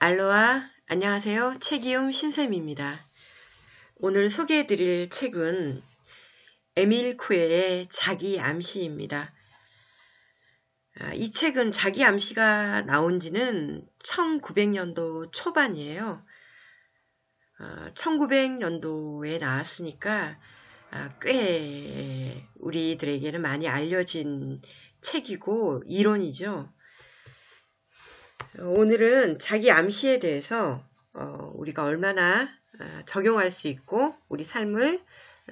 알로하, 안녕하세요. 책이움 신쌤입니다. 오늘 소개해드릴 책은 에밀 쿠에의 자기 암시입니다. 이 책은 자기 암시가 나온 지는 1900년도 초반이에요. 1900년도에 나왔으니까 꽤 우리들에게는 많이 알려진 책이고 이론이죠. 오늘은 자기 암시에 대해서 우리가 얼마나 적용할 수 있고 우리 삶을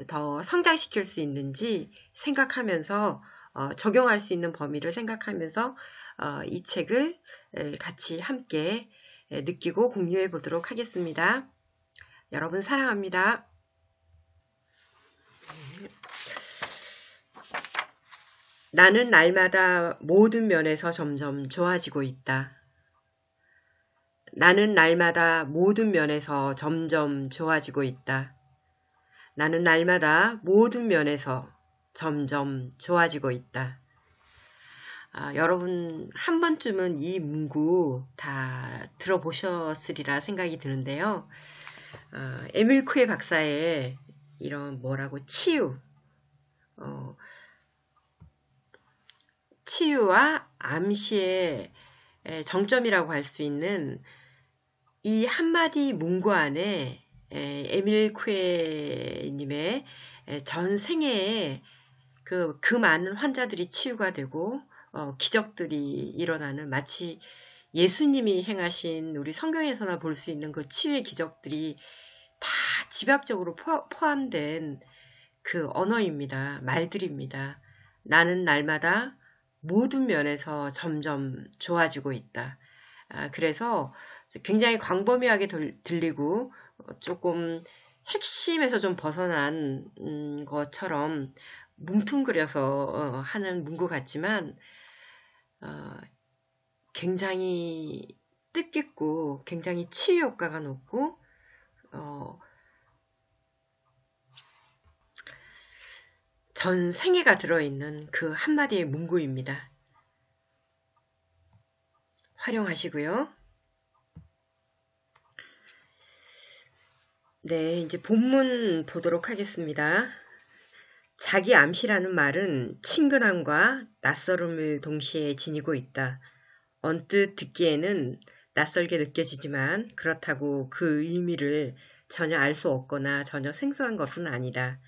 더 성장시킬 수 있는지 생각하면서 적용할 수 있는 범위를 생각하면서 이 책을 같이 함께 느끼고 공유해 보도록 하겠습니다. 여러분 사랑합니다. 나는 날마다 모든 면에서 점점 좋아지고 있다. 나는 날마다 모든 면에서 점점 좋아지고 있다. 나는 날마다 모든 면에서 점점 좋아지고 있다. 여러분 한 번쯤은 이 문구 다 들어보셨으리라 생각이 드는데요. 에밀 쿠에 박사의 이런 치유와 암시의 정점이라고 할 수 있는 이 한마디 문구 안에 에밀 쿠에님의 전 생애에 그 많은 환자들이 치유가 되고 기적들이 일어나는 마치 예수님이 행하신 우리 성경에서나 볼 수 있는 그 치유의 기적들이 다 집약적으로 포함된 그 언어입니다. 말들입니다. 나는 날마다 모든 면에서 점점 좋아지고 있다. 그래서 굉장히 광범위하게 들리고 조금 핵심에서 좀 벗어난 것처럼 뭉뚱그려서 하는 문구 같지만 굉장히 뜻깊고 굉장히 치유 효과가 높고 전 생애가 들어있는 그 한마디의 문구입니다. 활용하시고요. 네, 이제 본문 보도록 하겠습니다. 자기 암시라는 말은 친근함과 낯설음을 동시에 지니고 있다. 언뜻 듣기에는 낯설게 느껴지지만 그렇다고 그 의미를 전혀 알 수 없거나 전혀 생소한 것은 아니다.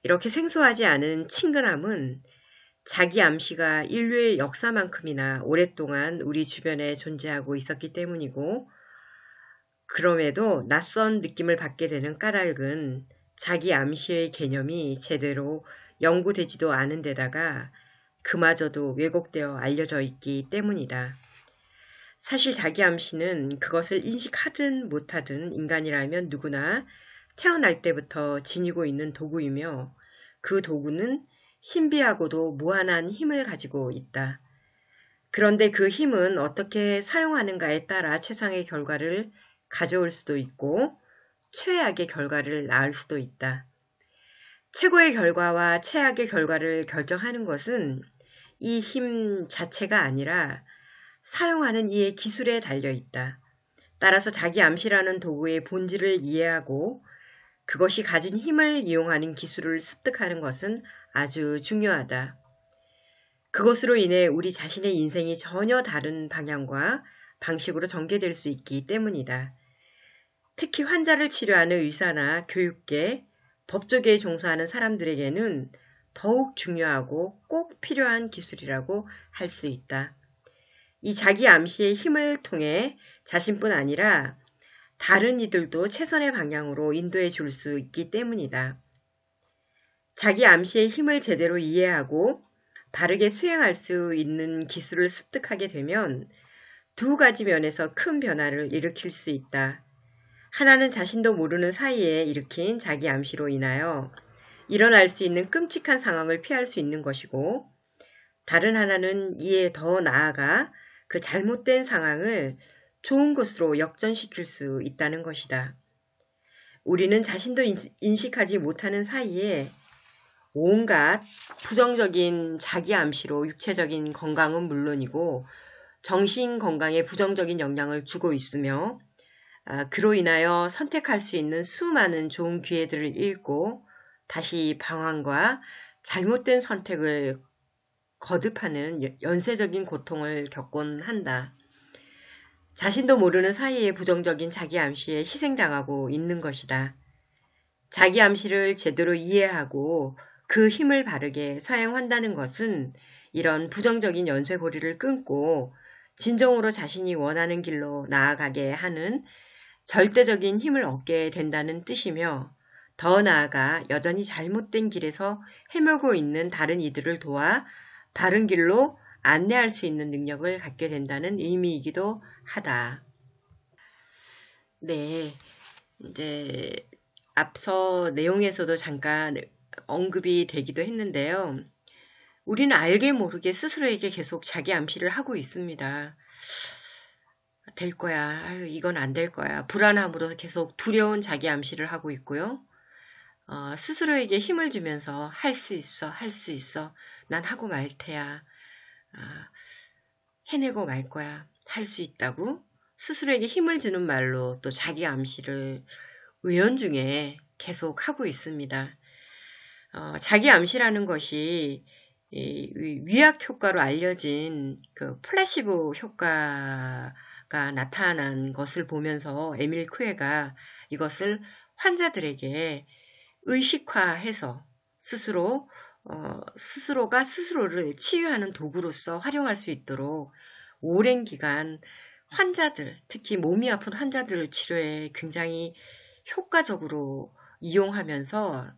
이렇게 생소하지 않은 친근함은 자기 암시가 인류의 역사만큼이나 오랫동안 우리 주변에 존재하고 있었기 때문이고 그럼에도 낯선 느낌을 받게 되는 까닭은 자기 암시의 개념이 제대로 연구되지도 않은 데다가 그마저도 왜곡되어 알려져 있기 때문이다. 사실 자기 암시는 그것을 인식하든 못하든 인간이라면 누구나 태어날 때부터 지니고 있는 도구이며 그 도구는 신비하고도 무한한 힘을 가지고 있다. 그런데 그 힘은 어떻게 사용하는가에 따라 최상의 결과를 가져올 수도 있고 최악의 결과를 낳을 수도 있다. 최고의 결과와 최악의 결과를 결정하는 것은 이 힘 자체가 아니라 사용하는 이의 기술에 달려 있다. 따라서 자기 암시라는 도구의 본질을 이해하고 그것이 가진 힘을 이용하는 기술을 습득하는 것은 아주 중요하다. 그것으로 인해 우리 자신의 인생이 전혀 다른 방향과 방식으로 전개될 수 있기 때문이다. 특히 환자를 치료하는 의사나 교육계, 법조계에 종사하는 사람들에게는 더욱 중요하고 꼭 필요한 기술이라고 할 수 있다. 이 자기 암시의 힘을 통해 자신뿐 아니라 다른 이들도 최선의 방향으로 인도해 줄 수 있기 때문이다. 자기 암시의 힘을 제대로 이해하고 바르게 수행할 수 있는 기술을 습득하게 되면 두 가지 면에서 큰 변화를 일으킬 수 있다. 하나는 자신도 모르는 사이에 일으킨 자기 암시로 인하여 일어날 수 있는 끔찍한 상황을 피할 수 있는 것이고 다른 하나는 이에 더 나아가 그 잘못된 상황을 좋은 것으로 역전시킬 수 있다는 것이다. 우리는 자신도 인식하지 못하는 사이에 온갖 부정적인 자기 암시로 육체적인 건강은 물론이고 정신 건강에 부정적인 영향을 주고 있으며 그로 인하여 선택할 수 있는 수많은 좋은 기회들을 잃고 다시 방황과 잘못된 선택을 거듭하는 연쇄적인 고통을 겪곤 한다. 자신도 모르는 사이에 부정적인 자기 암시에 희생당하고 있는 것이다. 자기 암시를 제대로 이해하고 그 힘을 바르게 사용한다는 것은 이런 부정적인 연쇄고리를 끊고 진정으로 자신이 원하는 길로 나아가게 하는 절대적인 힘을 얻게 된다는 뜻이며 더 나아가 여전히 잘못된 길에서 헤매고 있는 다른 이들을 도와 바른 길로 안내할 수 있는 능력을 갖게 된다는 의미이기도 하다. 네, 이제 앞서 내용에서도 잠깐 언급이 되기도 했는데요. 우리는 알게 모르게 스스로에게 계속 자기 암시를 하고 있습니다. 될 거야. 아유, 이건 안 될 거야. 불안함으로 계속 두려운 자기 암시를 하고 있고요. 스스로에게 힘을 주면서 할 수 있어, 할 수 있어. 난 하고 말 테야. 해내고 말 거야. 할 수 있다고. 스스로에게 힘을 주는 말로 또 자기 암시를 은연중에 계속 하고 있습니다. 자기 암시라는 것이 위약 효과로 알려진 그 플라시보 효과가 나타난 것을 보면서 에밀 쿠에가 이것을 환자들에게 의식화해서 스스로가 스스로를 치유하는 도구로서 활용할 수 있도록 오랜 기간 환자들, 특히 몸이 아픈 환자들 치료에 굉장히 효과적으로 이용하면서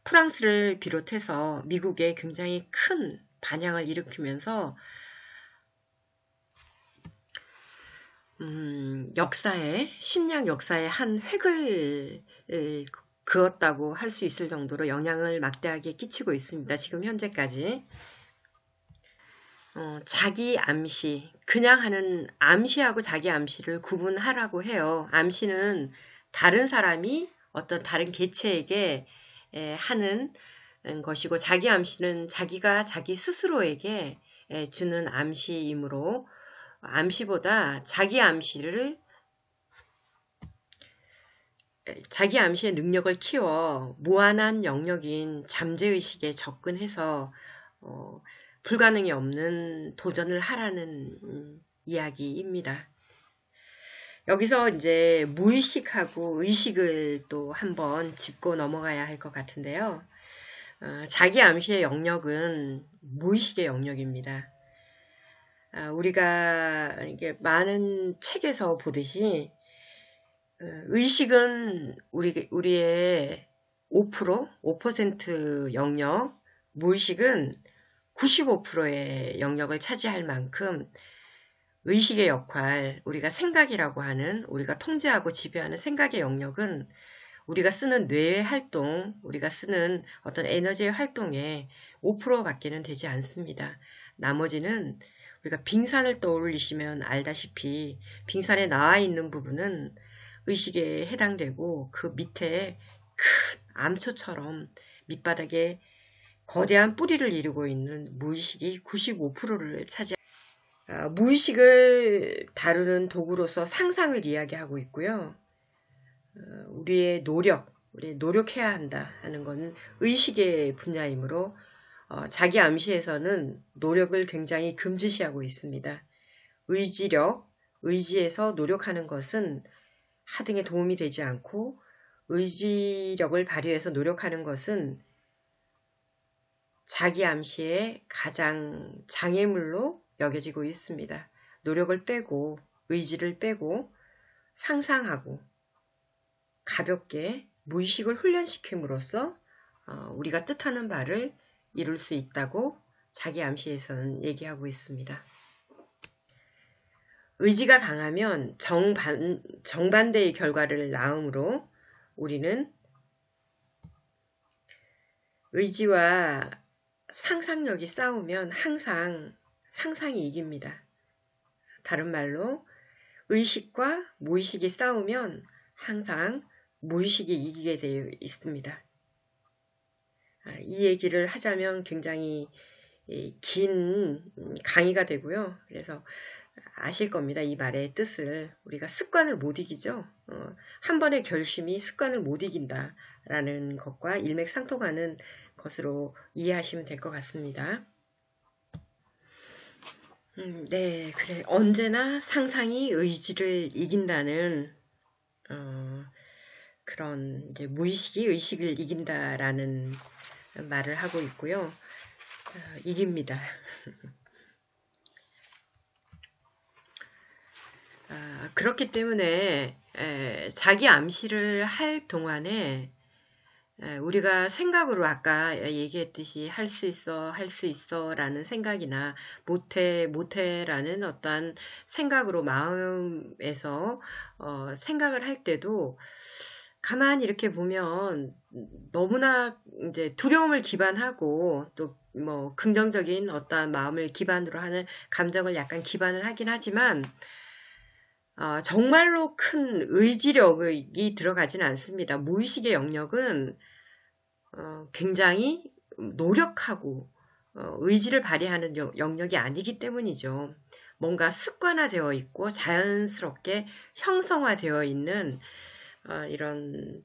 프랑스를 비롯해서 미국에 굉장히 큰 반향을 일으키면서 심리학 역사에 한 획을 그었다고 할 수 있을 정도로 영향을 막대하게 끼치고 있습니다. 지금 현재까지. 자기 암시, 그냥 하는 암시하고 자기 암시를 구분하라고 해요. 암시는 다른 사람이 어떤 다른 개체에게 하는 것이고 자기 암시는 자기가 자기 스스로에게 주는 암시이므로 암시보다 자기 암시의 능력을 키워 무한한 영역인 잠재의식에 접근해서 불가능이 없는 도전을 하라는 이야기입니다. 여기서 이제 무의식하고 의식을 또 한번 짚고 넘어가야 할 것 같은데요. 자기 암시의 영역은 무의식의 영역입니다. 우리가 이게 많은 책에서 보듯이 의식은 우리의 5% 영역, 무의식은 95%의 영역을 차지할 만큼 의식의 역할, 우리가 생각이라고 하는, 우리가 통제하고 지배하는 생각의 영역은 우리가 쓰는 뇌의 활동, 우리가 쓰는 어떤 에너지의 활동의 5%밖에는 되지 않습니다. 나머지는 우리가 빙산을 떠올리시면 알다시피 빙산에 나와 있는 부분은 의식에 해당되고 그 밑에 큰 암초처럼 밑바닥에 거대한 뿌리를 이루고 있는 무의식이 95%를 차지합니다. 무의식을 다루는 도구로서 상상을 이야기하고 있고요. 우리의 노력해야 한다 하는 것은 의식의 분야이므로 자기 암시에서는 노력을 굉장히 금지시하고 있습니다. 의지에서 노력하는 것은 하등에 도움이 되지 않고 의지력을 발휘해서 노력하는 것은 자기 암시의 가장 장애물로 여겨지고 있습니다. 노력을 빼고 의지를 빼고 상상하고 가볍게 무의식을 훈련시킴으로써 우리가 뜻하는 바를 이룰 수 있다고 자기 암시에서는 얘기하고 있습니다. 의지가 강하면 정반대의 결과를 낳으므로 우리는 의지와 상상력이 싸우면 항상 상상이 이깁니다. 다른 말로 의식과 무의식이 싸우면 항상 무의식이 이기게 되어 있습니다. 이 얘기를 하자면 굉장히 긴 강의가 되고요. 그래서 아실 겁니다. 이 말의 뜻을. 우리가 습관을 못 이기죠. 한 번의 결심이 습관을 못 이긴다라는 것과 일맥상통하는 것으로 이해하시면 될 것 같습니다. 네, 그래. 언제나 상상이 의지를 이긴다는 그런 이제 무의식이 의식을 이긴다라는 말을 하고 있고요. 이깁니다. 그렇기 때문에 자기 암시를 할 동안에 우리가 생각으로 아까 얘기했듯이 할 수 있어, 할 수 있어 라는 생각이나 못해, 못해 라는 어떤 생각으로 마음에서 생각을 할 때도 가만히 이렇게 보면 너무나 이제 두려움을 기반하고 또 뭐 긍정적인 어떠한 마음을 기반으로 하는 감정을 약간 기반을 하긴 하지만 정말로 큰 의지력이 들어가지는 않습니다. 무의식의 영역은 굉장히 노력하고 의지를 발휘하는 영역이 아니기 때문이죠. 뭔가 습관화되어 있고 자연스럽게 형성화되어 있는 이런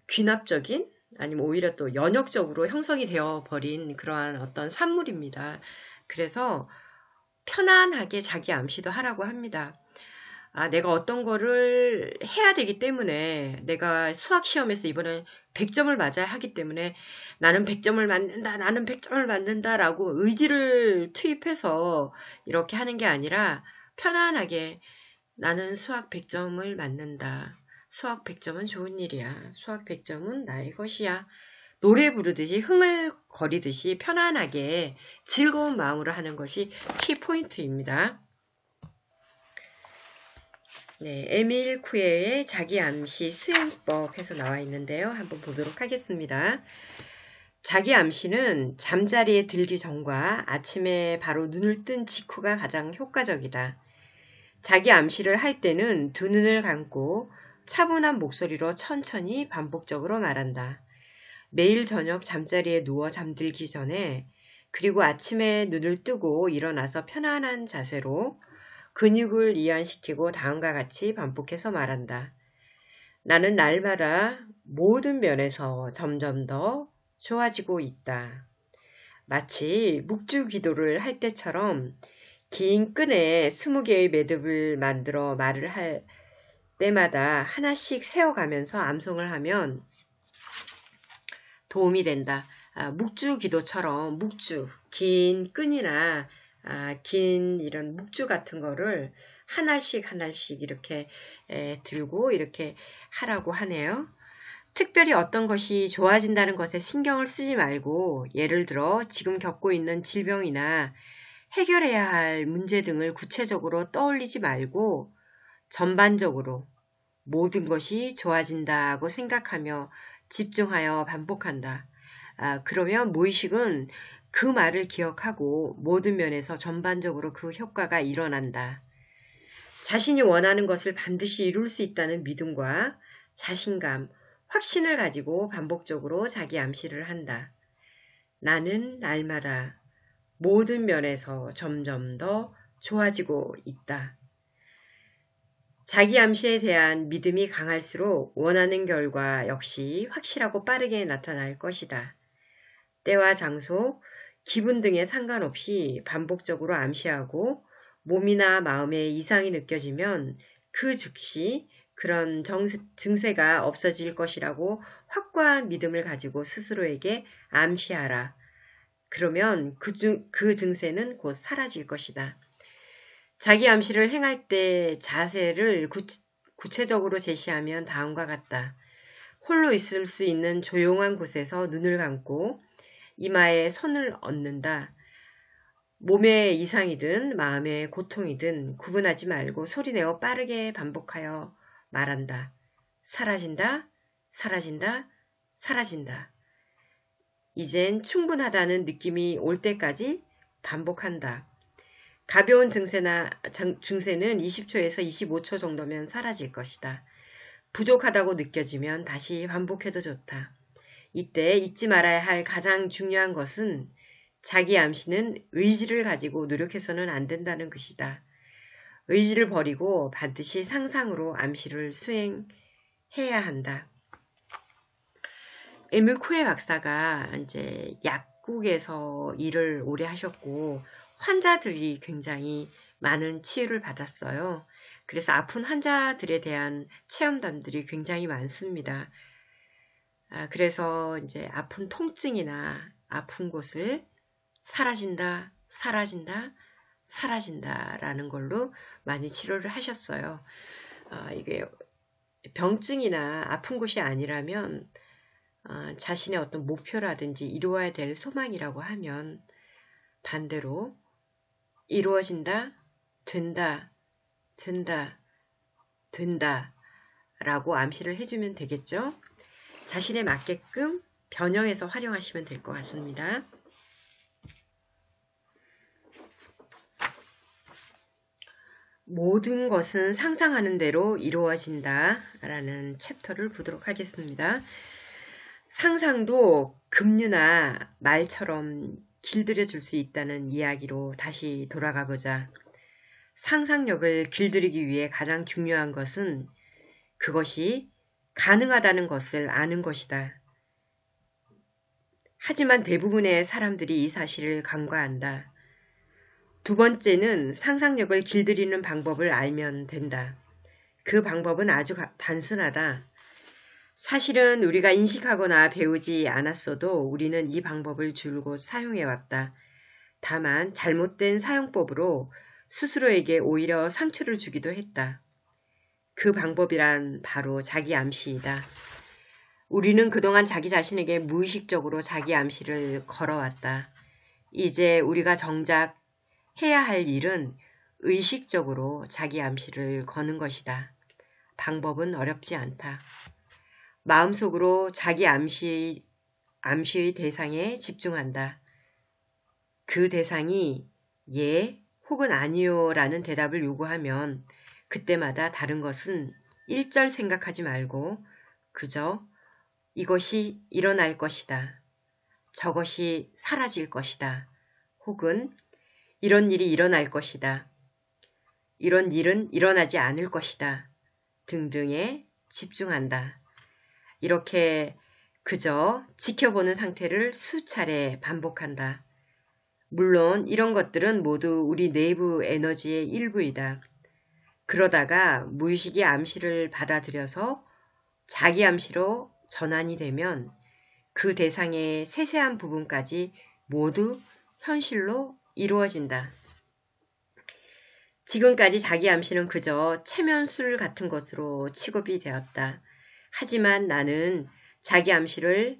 귀납적인 아니면 오히려 또 연역적으로 형성이 되어 버린 그러한 어떤 산물입니다. 그래서 편안하게 자기 암시도 하라고 합니다. 내가 어떤 거를 해야 되기 때문에 내가 수학시험에서 이번에 100점을 맞아야 하기 때문에 나는 100점을 맞는다, 나는 100점을 맞는다 라고 의지를 투입해서 이렇게 하는 게 아니라 편안하게 나는 수학 100점을 맞는다. 수학 100점은 좋은 일이야. 수학 100점은 나의 것이야. 노래 부르듯이 흥얼거리듯이 편안하게 즐거운 마음으로 하는 것이 키포인트입니다. 네, 에밀 쿠에의 자기 암시 수행법 해서 나와 있는데요. 한번 보도록 하겠습니다. 자기 암시는 잠자리에 들기 전과 아침에 바로 눈을 뜬 직후가 가장 효과적이다. 자기 암시를 할 때는 두 눈을 감고 차분한 목소리로 천천히 반복적으로 말한다. 매일 저녁 잠자리에 누워 잠들기 전에 그리고 아침에 눈을 뜨고 일어나서 편안한 자세로 근육을 이완시키고 다음과 같이 반복해서 말한다. 나는 날마다 모든 면에서 점점 더 좋아지고 있다. 마치 묵주 기도를 할 때처럼 긴 끈에 20개의 매듭을 만들어 말을 할 때마다 하나씩 세어가면서 암송을 하면 도움이 된다. 묵주 기도처럼 묵주, 긴 끈이나 긴 이런 묵주 같은 거를 하나씩 이렇게 들고 이렇게 하라고 하네요. 특별히 어떤 것이 좋아진다는 것에 신경을 쓰지 말고 예를 들어 지금 겪고 있는 질병이나 해결해야 할 문제 등을 구체적으로 떠올리지 말고 전반적으로 모든 것이 좋아진다고 생각하며 집중하여 반복한다. 그러면 무의식은 그 말을 기억하고 모든 면에서 전반적으로 그 효과가 일어난다. 자신이 원하는 것을 반드시 이룰 수 있다는 믿음과 자신감, 확신을 가지고 반복적으로 자기 암시를 한다. 나는 날마다 모든 면에서 점점 더 좋아지고 있다. 자기 암시에 대한 믿음이 강할수록 원하는 결과 역시 확실하고 빠르게 나타날 것이다. 때와 장소, 기분 등에 상관없이 반복적으로 암시하고 몸이나 마음에 이상이 느껴지면 그 즉시 그런 증세가 없어질 것이라고 확고한 믿음을 가지고 스스로에게 암시하라. 그러면 그 증세는 곧 사라질 것이다. 자기 암시를 행할 때 자세를 구체적으로 제시하면 다음과 같다. 홀로 있을 수 있는 조용한 곳에서 눈을 감고 이마에 손을 얹는다. 몸의 이상이든 마음의 고통이든 구분하지 말고 소리내어 빠르게 반복하여 말한다. 사라진다, 사라진다, 사라진다. 이젠 충분하다는 느낌이 올 때까지 반복한다. 가벼운 증세는 20초에서 25초 정도면 사라질 것이다. 부족하다고 느껴지면 다시 반복해도 좋다. 이때 잊지 말아야 할 가장 중요한 것은 자기 암시는 의지를 가지고 노력해서는 안 된다는 것이다. 의지를 버리고 반드시 상상으로 암시를 수행해야 한다. 에밀 쿠에 박사가 이제 약국에서 일을 오래 하셨고 환자들이 굉장히 많은 치유를 받았어요. 그래서 아픈 환자들에 대한 체험담들이 굉장히 많습니다. 그래서 이제 아픈 통증이나 아픈 곳을 사라진다, 사라진다, 사라진다라는 걸로 많이 치료를 하셨어요. 이게 병증이나 아픈 곳이 아니라면 자신의 어떤 목표라든지 이루어야 될 소망이라고 하면 반대로 이루어진다, 된다, 된다, 된다 라고 암시를 해주면 되겠죠. 자신에 맞게끔 변형해서 활용하시면 될 것 같습니다. 모든 것은 상상하는 대로 이루어진다 라는 챕터를 보도록 하겠습니다. 상상도 급류나 말처럼 길들여 줄 수 있다는 이야기로 다시 돌아가 보자. 상상력을 길들이기 위해 가장 중요한 것은 그것이 가능하다는 것을 아는 것이다. 하지만 대부분의 사람들이 이 사실을 간과한다. 두 번째는 상상력을 길들이는 방법을 알면 된다. 그 방법은 아주 단순하다. 사실은 우리가 인식하거나 배우지 않았어도 우리는 이 방법을 줄곧 사용해왔다. 다만 잘못된 사용법으로 스스로에게 오히려 상처를 주기도 했다. 그 방법이란 바로 자기 암시이다. 우리는 그동안 자기 자신에게 무의식적으로 자기 암시를 걸어왔다. 이제 우리가 정작 해야 할 일은 의식적으로 자기 암시를 거는 것이다. 방법은 어렵지 않다. 마음속으로 자기 암시의 대상에 집중한다. 그 대상이 예 혹은 아니요 라는 대답을 요구하면 그때마다 다른 것은 일절 생각하지 말고 그저 이것이 일어날 것이다. 저것이 사라질 것이다. 혹은 이런 일이 일어날 것이다. 이런 일은 일어나지 않을 것이다. 등등에 집중한다. 이렇게 그저 지켜보는 상태를 수차례 반복한다. 물론 이런 것들은 모두 우리 내부 에너지의 일부이다. 그러다가 무의식이 암시를 받아들여서 자기 암시로 전환이 되면 그 대상의 세세한 부분까지 모두 현실로 이루어진다. 지금까지 자기 암시는 그저 체면술 같은 것으로 취급이 되었다. 하지만 나는 자기 암시를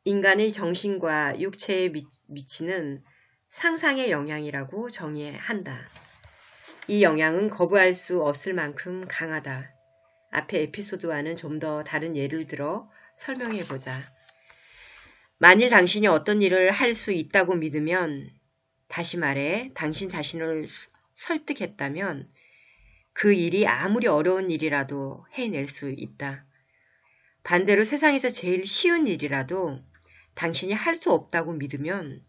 인간의 정신과 육체에 미치는 상상의 영향이라고 정의한다. 이 영향은 거부할 수 없을 만큼 강하다. 앞의 에피소드와는 좀 더 다른 예를 들어 설명해보자. 만일 당신이 어떤 일을 할 수 있다고 믿으면, 다시 말해 당신 자신을 설득했다면 그 일이 아무리 어려운 일이라도 해낼 수 있다. 반대로 세상에서 제일 쉬운 일이라도 당신이 할 수 없다고 믿으면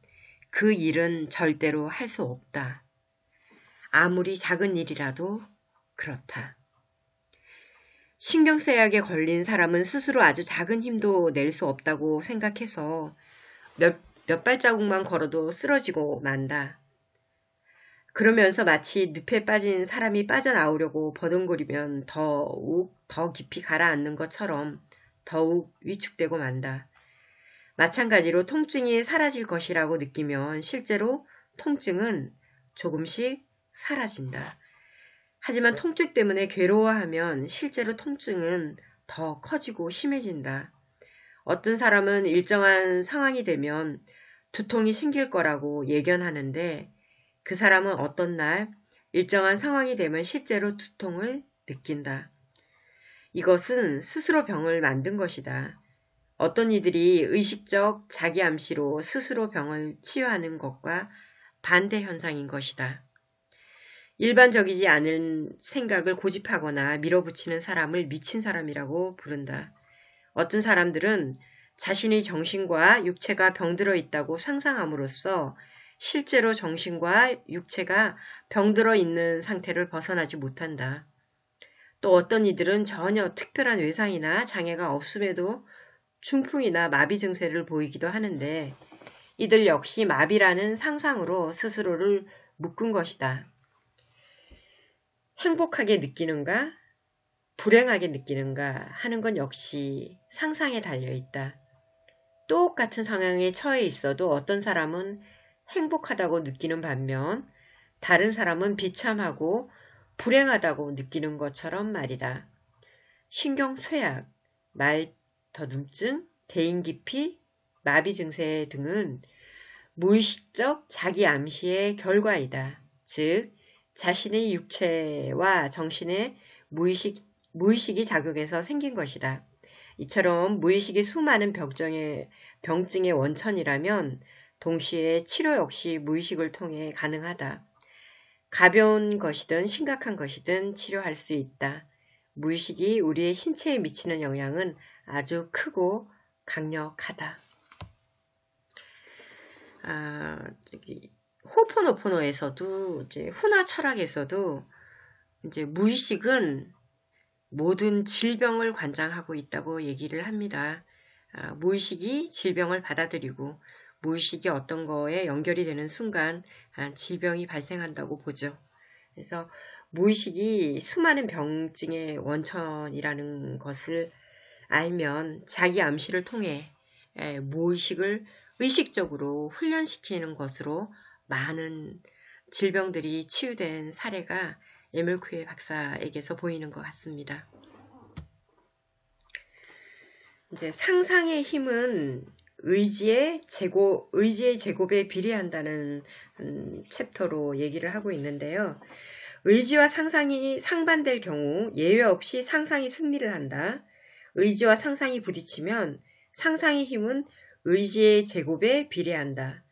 그 일은 절대로 할 수 없다. 아무리 작은 일이라도 그렇다. 신경쇠약에 걸린 사람은 스스로 아주 작은 힘도 낼 수 없다고 생각해서 몇 발자국만 걸어도 쓰러지고 만다. 그러면서 마치 늪에 빠진 사람이 빠져나오려고 버둥거리면 더욱 더 깊이 가라앉는 것처럼 더욱 위축되고 만다. 마찬가지로 통증이 사라질 것이라고 느끼면 실제로 통증은 조금씩 사라진다. 하지만 통증 때문에 괴로워하면 실제로 통증은 더 커지고 심해진다. 어떤 사람은 일정한 상황이 되면 두통이 생길 거라고 예견하는데 그 사람은 어떤 날 일정한 상황이 되면 실제로 두통을 느낀다. 이것은 스스로 병을 만든 것이다. 어떤 이들이 의식적 자기 암시로 스스로 병을 치유하는 것과 반대 현상인 것이다. 일반적이지 않은 생각을 고집하거나 밀어붙이는 사람을 미친 사람이라고 부른다. 어떤 사람들은 자신의 정신과 육체가 병들어 있다고 상상함으로써 실제로 정신과 육체가 병들어 있는 상태를 벗어나지 못한다. 또 어떤 이들은 전혀 특별한 외상이나 장애가 없음에도 중풍이나 마비 증세를 보이기도 하는데 이들 역시 마비라는 상상으로 스스로를 묶은 것이다. 행복하게 느끼는가, 불행하게 느끼는가 하는 건 역시 상상에 달려있다. 똑같은 상황에 처해 있어도 어떤 사람은 행복하다고 느끼는 반면 다른 사람은 비참하고 불행하다고 느끼는 것처럼 말이다. 신경쇠약, 말더듬증, 대인기피, 마비 증세 등은 무의식적 자기 암시의 결과이다. 즉, 자신의 육체와 정신의 무의식이 작용해서 생긴 것이다. 이처럼 무의식이 수많은 병증의 원천이라면 동시에 치료 역시 무의식을 통해 가능하다. 가벼운 것이든 심각한 것이든 치료할 수 있다. 무의식이 우리의 신체에 미치는 영향은 아주 크고 강력하다. 호포노포노에서도 이제 훈화 철학에서도 이제 무의식은 모든 질병을 관장하고 있다고 얘기를 합니다. 무의식이 질병을 받아들이고 무의식이 어떤 거에 연결이 되는 순간 질병이 발생한다고 보죠. 그래서 무의식이 수많은 병증의 원천이라는 것을 알면 자기 암시를 통해 무의식을 의식적으로 훈련시키는 것으로 많은 질병들이 치유된 사례가 에밀쿠에 박사에게서 보이는 것 같습니다. 이제 상상의 힘은 의지의 제곱에 비례한다는 챕터로 얘기를 하고 있는데요. 의지와 상상이 상반될 경우 예외 없이 상상이 승리를 한다. 의지와 상상이 부딪히면 상상의 힘은 의지의 제곱에 비례한다.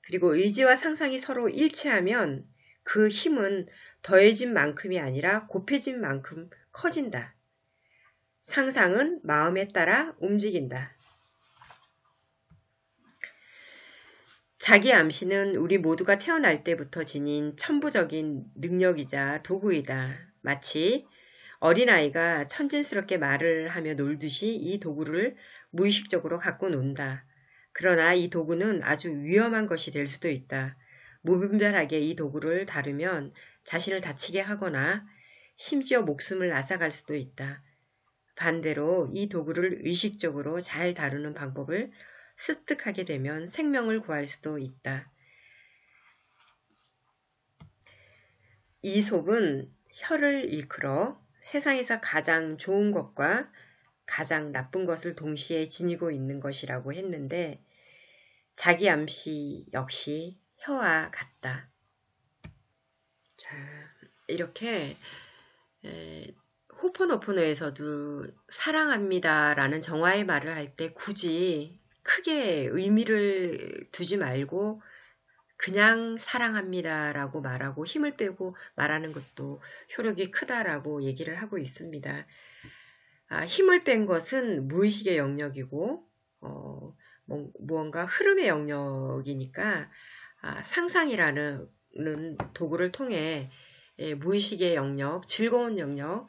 그리고 의지와 상상이 서로 일치하면 그 힘은 더해진 만큼이 아니라 곱해진 만큼 커진다. 상상은 마음에 따라 움직인다. 자기 암시는 우리 모두가 태어날 때부터 지닌 천부적인 능력이자 도구이다. 마치 어린아이가 천진스럽게 말을 하며 놀듯이 이 도구를 무의식적으로 갖고 논다. 그러나 이 도구는 아주 위험한 것이 될 수도 있다. 무분별하게 이 도구를 다루면 자신을 다치게 하거나 심지어 목숨을 앗아갈 수도 있다. 반대로 이 도구를 의식적으로 잘 다루는 방법을 습득하게 되면 생명을 구할 수도 있다. 이솝은 혀를 일컬어 세상에서 가장 좋은 것과 가장 나쁜 것을 동시에 지니고 있는 것이라고 했는데 자기 암시 역시 혀와 같다. 자, 이렇게 호포노포노에서도 사랑합니다 라는 정화의 말을 할 때 굳이 크게 의미를 두지 말고 그냥 사랑합니다 라고 말하고 힘을 빼고 말하는 것도 효력이 크다라고 얘기를 하고 있습니다. 힘을 뺀 것은 무의식의 영역이고 무언가 흐름의 영역이니까 상상이라는 도구를 통해 무의식의 영역, 즐거운 영역,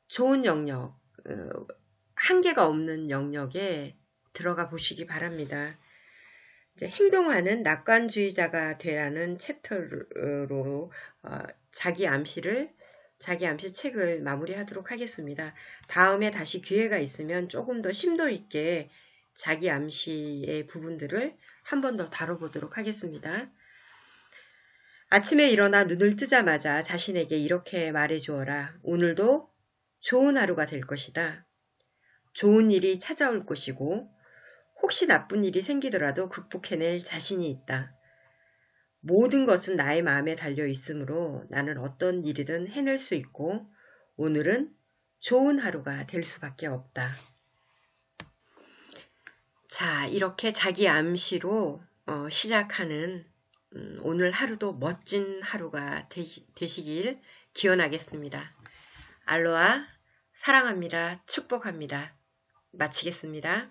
좋은 영역, 한계가 없는 영역에 들어가 보시기 바랍니다. 이제 행동하는 낙관주의자가 되라는 챕터로 자기 암시 책을 마무리하도록 하겠습니다. 다음에 다시 기회가 있으면 조금 더 심도 있게 자기 암시의 부분들을 한 번 더 다뤄보도록 하겠습니다. 아침에 일어나 눈을 뜨자마자 자신에게 이렇게 말해주어라. 오늘도 좋은 하루가 될 것이다. 좋은 일이 찾아올 것이고 혹시 나쁜 일이 생기더라도 극복해낼 자신이 있다. 모든 것은 나의 마음에 달려 있으므로 나는 어떤 일이든 해낼 수 있고 오늘은 좋은 하루가 될 수밖에 없다. 자, 이렇게 자기 암시로 시작하는 오늘 하루도 멋진 하루가 되시길 기원하겠습니다. 알로하, 사랑합니다. 축복합니다. 마치겠습니다.